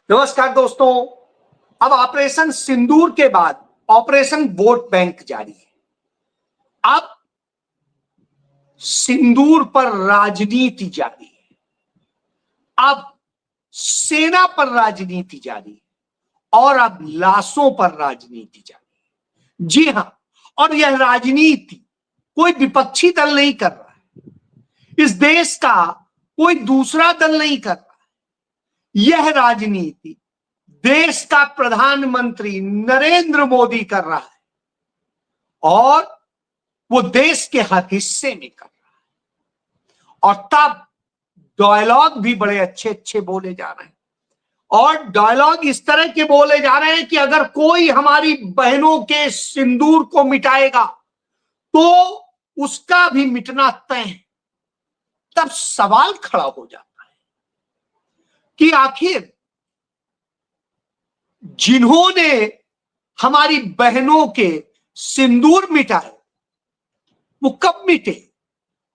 नमस्कार दोस्तों। अब ऑपरेशन सिंदूर के बाद ऑपरेशन वोट बैंक जारी है। अब सिंदूर पर राजनीति जारी है, अब सेना पर राजनीति जारी है और अब लाशों पर राजनीति जारी है। जी हां, और यह राजनीति कोई विपक्षी दल नहीं कर रहा है, इस देश का कोई दूसरा दल नहीं कर रहा है। यह राजनीति देश का प्रधानमंत्री नरेंद्र मोदी कर रहा है और वो देश के हर हिस्से में कर रहा है। और तब डायलॉग भी बड़े अच्छे अच्छे बोले जा रहे हैं और डायलॉग इस तरह के बोले जा रहे हैं कि अगर कोई हमारी बहनों के सिंदूर को मिटाएगा तो उसका भी मिटना तय है। तब सवाल खड़ा हो जाता है कि आखिर जिन्होंने हमारी बहनों के सिंदूर मिटाए वो कब मिटे,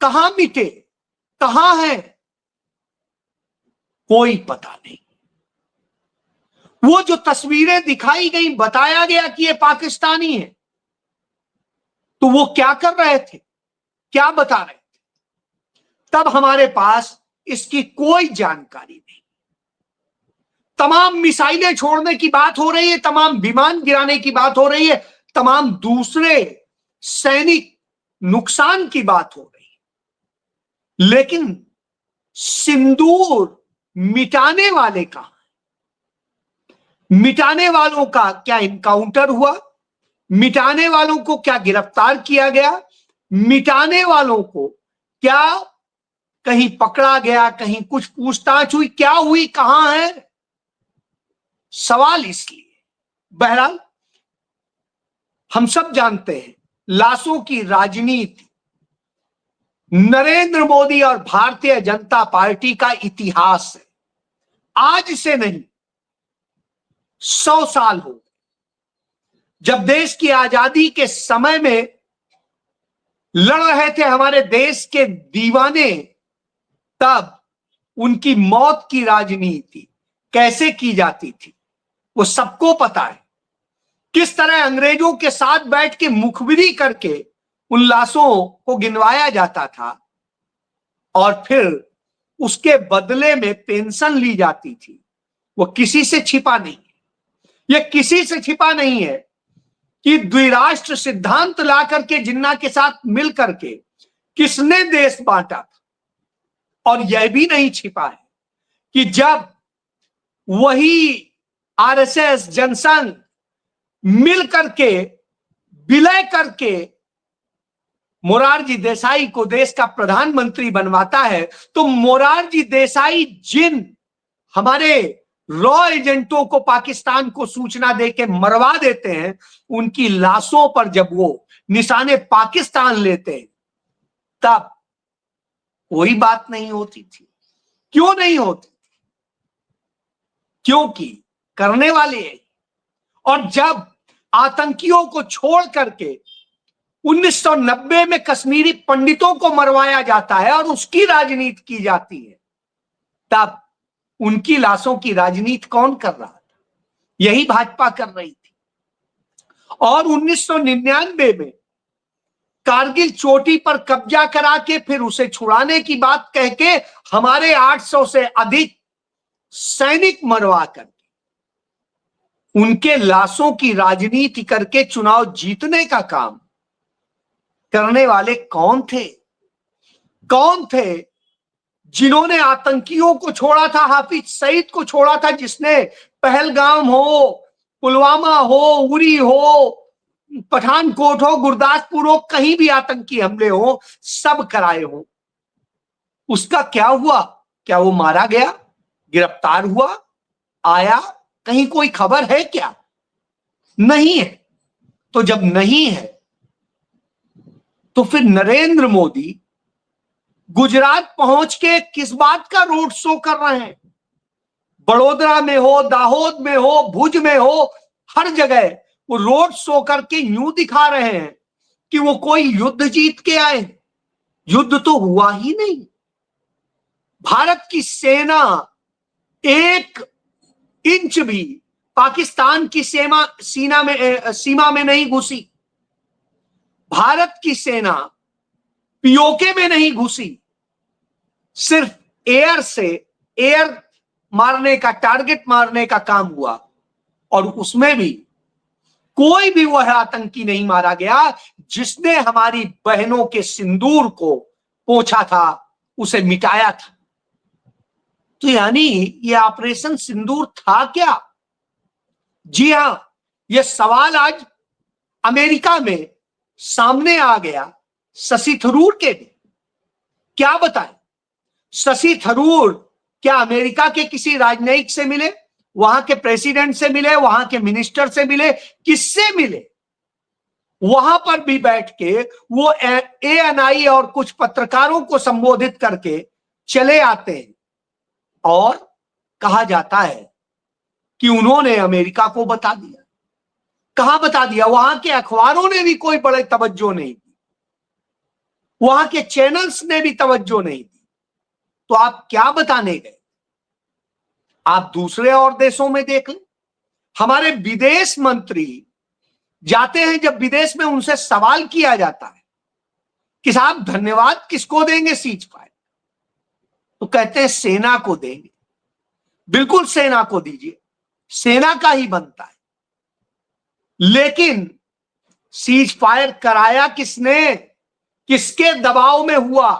कहां है, कोई पता नहीं। वो जो तस्वीरें दिखाई गई, बताया गया कि ये पाकिस्तानी है, तो वो क्या कर रहे थे, क्या बता रहे थे? तब हमारे पास इसकी कोई जानकारी नहीं। तमाम मिसाइलें छोड़ने की बात हो रही है, तमाम विमान गिराने की बात हो रही है, तमाम दूसरे सैनिक नुकसान की बात हो रही है, लेकिन सिंदूर मिटाने वाले कहां? मिटाने वालों का क्या इनकाउंटर हुआ? मिटाने वालों को क्या गिरफ्तार किया गया? मिटाने वालों को क्या कहीं पकड़ा गया, कहीं कुछ पूछताछ हुई, क्या हुई, कहां है? सवाल इसलिए, बहरहाल हम सब जानते हैं लाशों की राजनीति नरेंद्र मोदी और भारतीय जनता पार्टी का इतिहास है। आज से नहीं, 100 साल हो गए। जब देश की आजादी के समय में लड़ रहे थे हमारे देश के दीवाने, तब उनकी मौत की राजनीति कैसे की जाती थी वो सबको पता है। किस तरह अंग्रेजों के साथ बैठ के मुखबिरी करके उन लाशों को गिनवाया जाता था और फिर उसके बदले में पेंशन ली जाती थी। वो किसी से छिपा नहीं है, यह किसी से छिपा नहीं है कि द्विराष्ट्र सिद्धांत ला करके जिन्ना के साथ मिल करके किसने देश बांटा था। और यह भी नहीं छिपा है कि जब वही आरएसएस, जनसंघ मिल करके, विलय करके मोरारजी देसाई को देश का प्रधानमंत्री बनवाता है, तो मोरारजी देसाई जिन हमारे रॉ एजेंटों को पाकिस्तान को सूचना देके मरवा देते हैं, उनकी लाशों पर जब वो निशाने पाकिस्तान लेते हैं, तब कोई बात नहीं होती थी। क्यों नहीं होती? क्योंकि करने वाले हैं। और जब आतंकियों को छोड़ करके 1990 में कश्मीरी पंडितों को मरवाया जाता है और उसकी राजनीति की जाती है, तब उनकी लाशों की राजनीति कौन कर रहा था? यही भाजपा कर रही थी। और 1999 में कारगिल चोटी पर कब्जा करा के फिर उसे छुड़ाने की बात कह के हमारे 800 से अधिक सैनिक मरवा करके उनके लाशों की राजनीति करके चुनाव जीतने का काम करने वाले कौन थे? कौन थे जिन्होंने आतंकियों को छोड़ा था? हाफिज सईद को छोड़ा था, जिसने पहलगाम हो, पुलवामा हो, उरी हो, पठानकोट हो, गुरदासपुर हो, कहीं भी आतंकी हमले हो, सब कराए हो। उसका क्या हुआ? क्या वो मारा गया, गिरफ्तार हुआ, आया? कहीं कोई खबर है क्या? नहीं है। तो जब नहीं है तो फिर नरेंद्र मोदी गुजरात पहुंच के किस बात का रोड शो कर रहे हैं? बड़ोदरा में हो, दाहोद में हो, भुज में हो, हर जगह वो रोड शो करके यूं दिखा रहे हैं कि वो कोई युद्ध जीत के आए। युद्ध तो हुआ ही नहीं। भारत की सेना एक इंच भी पाकिस्तान की सीमा में नहीं घुसी। भारत की सेना पीओके में नहीं घुसी। सिर्फ एयर से एयर मारने का, टारगेट मारने का काम हुआ, और उसमें भी कोई भी वह आतंकी नहीं मारा गया जिसने हमारी बहनों के सिंदूर को पोंछा था, उसे मिटाया था। तो यानी ये ऑपरेशन सिंदूर था क्या? जी हां, यह सवाल आज अमेरिका में सामने आ गया शशि थरूर के भी। क्या बताएं, शशि थरूर क्या अमेरिका के किसी राजनयिक से मिले, वहां के प्रेसिडेंट से मिले, वहां के मिनिस्टर से मिले, किससे मिले? वहां पर भी बैठ के वो एएनआई और कुछ पत्रकारों को संबोधित करके चले आते हैं, और कहा जाता है कि उन्होंने अमेरिका को बता दिया। कहां बता दिया? वहां के अखबारों ने भी कोई बड़े तवज्जो नहीं दी, वहां के चैनल्स ने भी तवज्जो नहीं दी। तो आप क्या बताने गए? आप दूसरे और देशों में देख लें, हमारे विदेश मंत्री जाते हैं, जब विदेश में उनसे सवाल किया जाता है कि साहब धन्यवाद किसको देंगे सीज फायर, तो कहते हैं सेना को देंगे। बिल्कुल सेना को दीजिए, सेना का ही बनता है। लेकिन सीज फायर कराया किसने? किसके दबाव में हुआ?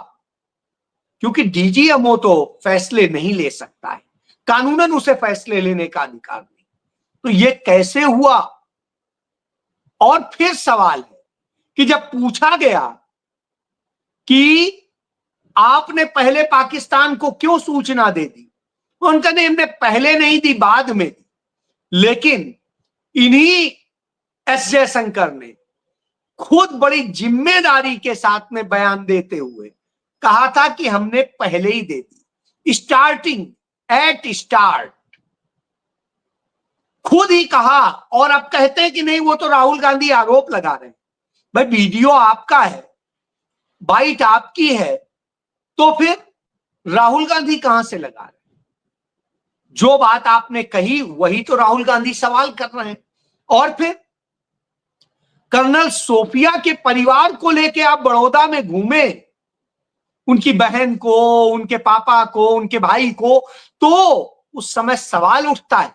क्योंकि डीजीएमओ तो फैसले नहीं ले सकता है, कानूनन उसे फैसले लेने का अधिकार नहीं। तो ये कैसे हुआ? और फिर सवाल है कि जब पूछा गया कि आपने पहले पाकिस्तान को क्यों सूचना दे दी, उनका नहीं, हमने पहले नहीं दी, बाद में दी। लेकिन इन्हीं एस जयशंकर ने खुद बड़ी जिम्मेदारी के साथ में बयान देते हुए कहा था कि हमने पहले ही दे दी, स्टार्टिंग एट स्टार्ट, खुद ही कहा। और अब कहते हैं कि नहीं, वो तो राहुल गांधी आरोप लगा रहे हैं। भाई वीडियो आपका है, बाइट आपकी है, तो फिर राहुल गांधी कहां से लगा रहे हैं? जो बात आपने कही वही तो राहुल गांधी सवाल कर रहे हैं। और फिर कर्नल सोफिया के परिवार को लेके आप बड़ौदा में घूमे, उनकी बहन को, उनके पापा को, उनके भाई को, तो उस समय सवाल उठता है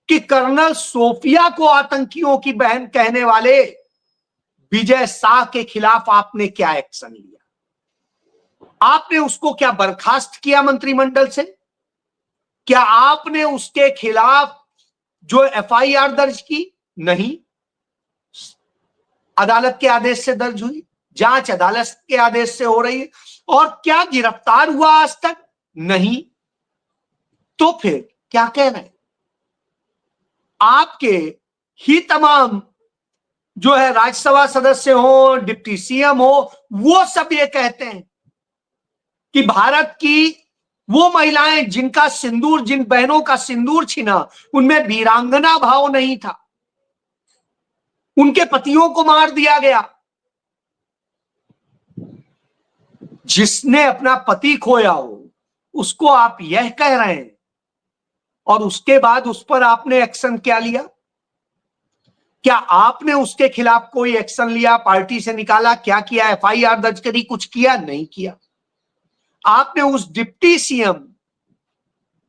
कि कर्नल सोफिया को आतंकियों की बहन कहने वाले विजय शाह के खिलाफ आपने क्या एक्शन लिया? आपने उसको क्या बर्खास्त किया मंत्रिमंडल से? क्या आपने उसके खिलाफ जो एफआईआर दर्ज की? नहीं, अदालत के आदेश से दर्ज हुई, जांच अदालत के आदेश से हो रही है। और क्या गिरफ्तार हुआ आज तक? नहीं। तो फिर क्या कह रहे हैं? आपके ही तमाम जो है राज्यसभा सदस्य हो, डिप्टी सीएम हो, वो सब ये कहते हैं कि भारत की वो महिलाएं जिनका सिंदूर, जिन बहनों का सिंदूर छिना, उनमें वीरांगना भाव नहीं था, उनके पतियों को मार दिया गया। जिसने अपना पति खोया हो उसको आप यह कह रहे हैं, और उसके बाद उस पर आपने एक्शन क्या लिया? क्या आपने उसके खिलाफ कोई एक्शन लिया? पार्टी से निकाला? क्या किया? एफआईआर दर्ज करी? कुछ किया? नहीं किया। आपने उस डिप्टी सीएम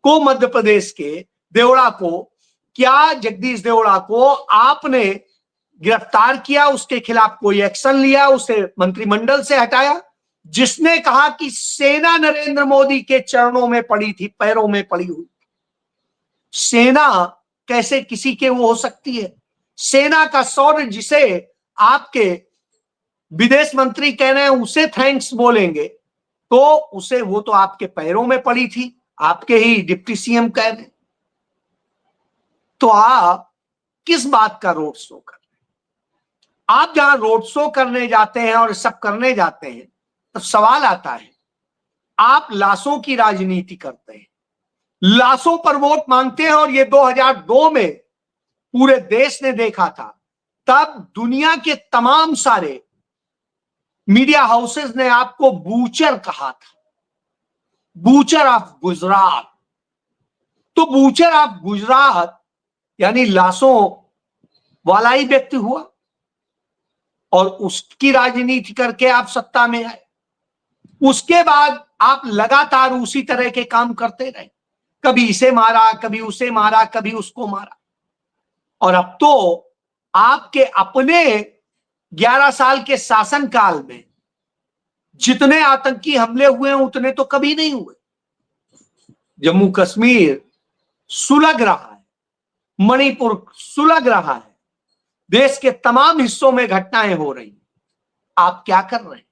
को, मध्य प्रदेश के देवड़ा को, क्या जगदीश देवड़ा को आपने गिरफ्तार किया? उसके खिलाफ कोई एक्शन लिया? उसे मंत्रिमंडल से हटाया? जिसने कहा कि सेना नरेंद्र मोदी के चरणों में पड़ी थी, पैरों में पड़ी हुई। सेना कैसे किसी के वो हो सकती है? सेना का शौर्य जिसे आपके विदेश मंत्री कह रहे हैं उसे थैंक्स बोलेंगे, तो उसे, वो तो आपके पैरों में पड़ी थी, आपके ही डिप्टी सीएम कह रहे हैं। तो आप किस बात का रोड शो कर रहे हैं? आप जहां रोड शो करने जाते हैं और सब करने जाते हैं, तो सवाल आता है, आप लाशों की राजनीति करते हैं, लाशों पर वोट मांगते हैं। और ये 2002 में पूरे देश ने देखा था, तब दुनिया के तमाम सारे मीडिया हाउसेस ने आपको बूचर कहा था, बूचर ऑफ गुजरात, तो बूचर ऑफ गुजरात यानी लाशों वाला ही व्यक्ति हुआ और उसकी राजनीति करके आप सत्ता में आए। उसके बाद आप लगातार उसी तरह के काम करते रहे, कभी इसे मारा, कभी उसे मारा, कभी उसको मारा। और अब तो आपके अपने 11 साल के शासनकाल में जितने आतंकी हमले हुए हैं उतने तो कभी नहीं हुए। जम्मू कश्मीर सुलग रहा है, मणिपुर सुलग रहा है, देश के तमाम हिस्सों में घटनाएं हो रही हैं। आप क्या कर रहे हैं?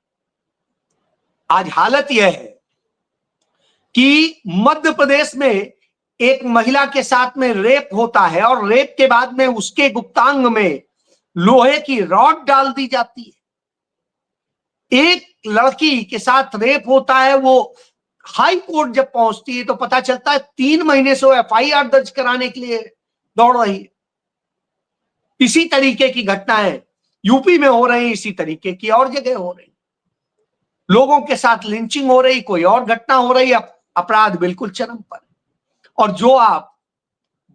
आज हालत यह है कि मध्य प्रदेश में एक महिला के साथ में रेप होता है और रेप के बाद में उसके गुप्तांग में लोहे की रॉड डाल दी जाती है। एक लड़की के साथ रेप होता है, वो हाई कोर्ट जब पहुंचती है तो पता चलता है 3 महीने से वो FIR दर्ज कराने के लिए दौड़ रही है। इसी तरीके की घटनाएं यूपी में हो रही, इसी तरीके की और जगह हो रही। लोगों के साथ लिंचिंग हो रही, कोई और घटना हो रही, अपराध बिल्कुल चरम पर। और जो आप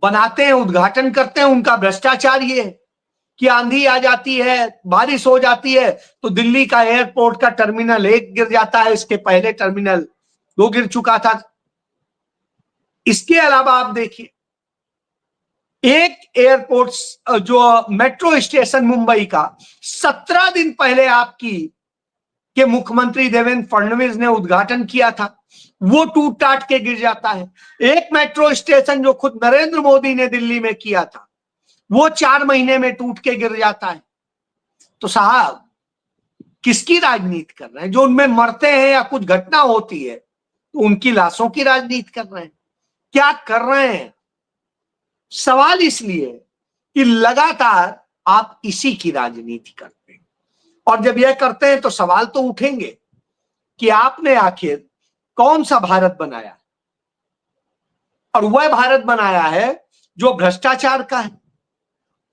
बनाते हैं, उद्घाटन करते हैं, उनका भ्रष्टाचार ये है कि आंधी आ जाती है, बारिश हो जाती है तो दिल्ली का एयरपोर्ट का टर्मिनल 1 गिर जाता है, इसके पहले टर्मिनल 2 गिर चुका था। इसके अलावा आप देखिए, एक एयरपोर्ट जो मेट्रो स्टेशन मुंबई का 17 दिन पहले आपकी के मुख्यमंत्री देवेंद्र फडणवीस ने उद्घाटन किया था, वो टूट टाट के गिर जाता है। एक मेट्रो स्टेशन जो खुद नरेंद्र मोदी ने दिल्ली में किया था, वो 4 महीने में टूट के गिर जाता है। तो साहब किसकी राजनीति कर रहे हैं? जो उनमें मरते हैं या कुछ घटना होती है तो उनकी लाशों की राजनीति कर रहे हैं? क्या कर रहे हैं? सवाल इसलिए कि लगातार आप इसी की राजनीति करते हैं और जब यह करते हैं तो सवाल तो उठेंगे कि आपने आखिर कौन सा भारत बनाया? और वह भारत बनाया है जो भ्रष्टाचार का है।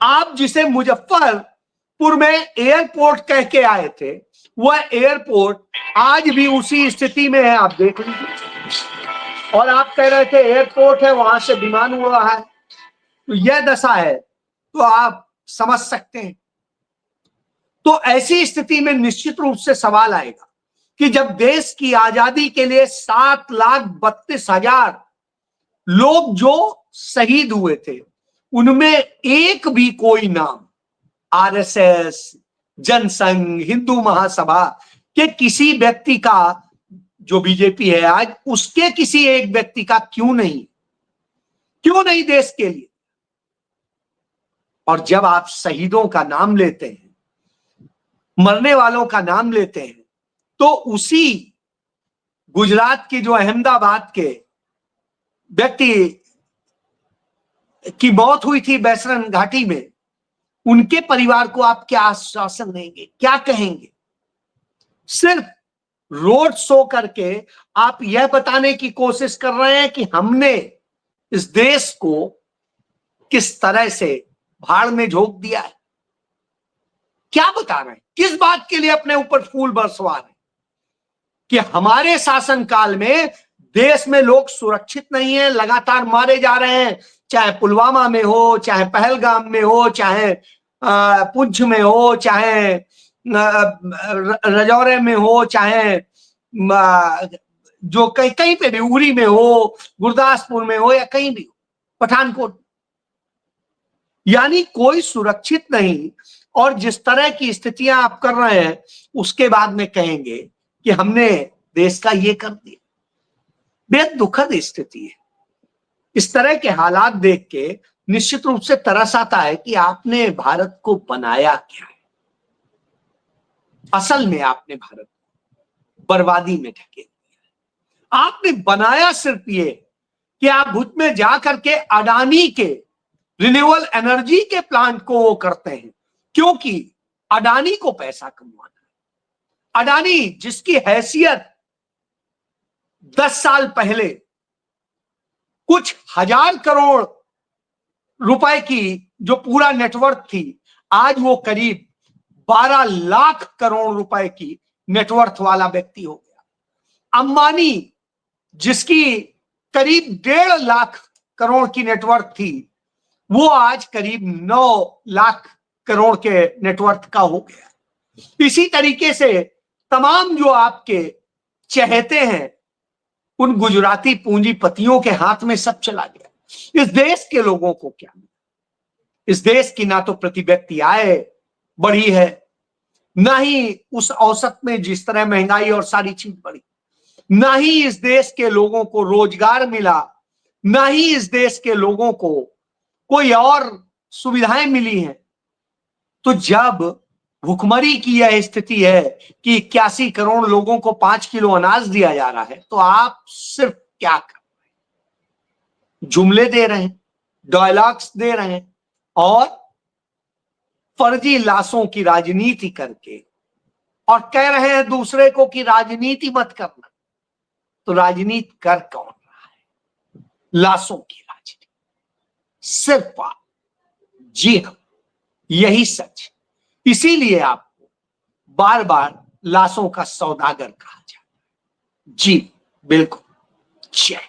आप जिसे मुजफ्फरपुर में एयरपोर्ट कह के आए थे, वह एयरपोर्ट आज भी उसी स्थिति में है, आप देख लीजिए। और आप कह रहे थे एयरपोर्ट है, वहां से विमान उड़ रहा है, तो यह दशा है तो आप समझ सकते हैं। तो ऐसी स्थिति में निश्चित रूप से सवाल आएगा कि जब देश की आजादी के लिए 7,32,000 लोग जो शहीद हुए थे, उनमें एक भी कोई नाम RSS, जनसंघ, हिंदू महासभा के किसी व्यक्ति का, जो बीजेपी है आज, उसके किसी एक व्यक्ति का क्यों नहीं देश के लिए? और जब आप शहीदों का नाम लेते हैं, मरने वालों का नाम लेते हैं, तो उसी गुजरात की जो अहमदाबाद के व्यक्ति की मौत हुई थी बैसरन घाटी में, उनके परिवार को आप क्या आश्वासन देंगे, क्या कहेंगे? सिर्फ रोड शो करके आप यह बताने की कोशिश कर रहे हैं कि हमने इस देश को किस तरह से भाड़ में झोंक दिया है। क्या बता रहे हैं? किस बात के लिए अपने ऊपर फूल बरसवा रहे हैं? कि हमारे शासनकाल में देश में लोग सुरक्षित नहीं है, लगातार मारे जा रहे हैं, चाहे पुलवामा में हो, चाहे पहलगाम में हो, चाहे पुंछ में हो, चाहे रजौरे में हो, चाहे जो कहीं पे भी, उरी में हो, गुरदासपुर में हो, या कहीं भी हो, पठानकोट, यानी कोई सुरक्षित नहीं। और जिस तरह की स्थितियां आप कर रहे हैं, उसके बाद में कहेंगे कि हमने देश का ये कर दिया। बेहद दुखद स्थिति है। इस तरह के हालात देख के निश्चित रूप से तरस आता है कि आपने भारत को बनाया क्या है। असल में आपने भारत को बर्बादी में ढकेल दिया। आपने बनाया सिर्फ ये कि आप भुज में जाकर के अडानी के रिन्यूएबल एनर्जी के प्लांट को वो करते हैं, क्योंकि अडानी को पैसा कमाना है। अडानी जिसकी हैसियत 10 साल पहले कुछ 1000 करोड़ रुपए की जो पूरा नेटवर्क थी, आज वो करीब 12 लाख करोड़ रुपए की नेटवर्थ वाला व्यक्ति हो गया। अंबानी जिसकी करीब 1.5 लाख करोड़ की नेटवर्थ थी, वो आज करीब 9 लाख करोड़ के नेटवर्थ का हो गया। इसी तरीके से तमाम जो आपके चहेते हैं उन गुजराती पूंजीपतियों के हाथ में सब चला गया। इस देश के लोगों को क्या मिला? इस देश की ना तो प्रति व्यक्ति आय बढ़ी है, ना ही उस औसत में जिस तरह महंगाई और सारी चीज बढ़ी, ना ही इस देश के लोगों को रोजगार मिला, ना ही इस देश के लोगों को कोई और सुविधाएं मिली हैं। तो जब भुखमरी की यह स्थिति है कि 81 करोड़ लोगों को 5 किलो अनाज दिया जा रहा है, तो आप सिर्फ क्या कर रहे हैं? जुमले दे रहे हैं, डायलॉग्स दे रहे हैं और फर्जी लाशों की राजनीति करके, और कह रहे हैं दूसरे को कि राजनीति मत करना। तो राजनीति कर कौन रहा है? लाशों की राजनीति सिर्फ आप। जी हाँ, यही सच। इसीलिए आपको बार बार लाशों का सौदागर कहा जाता है। जी बिल्कुल। जय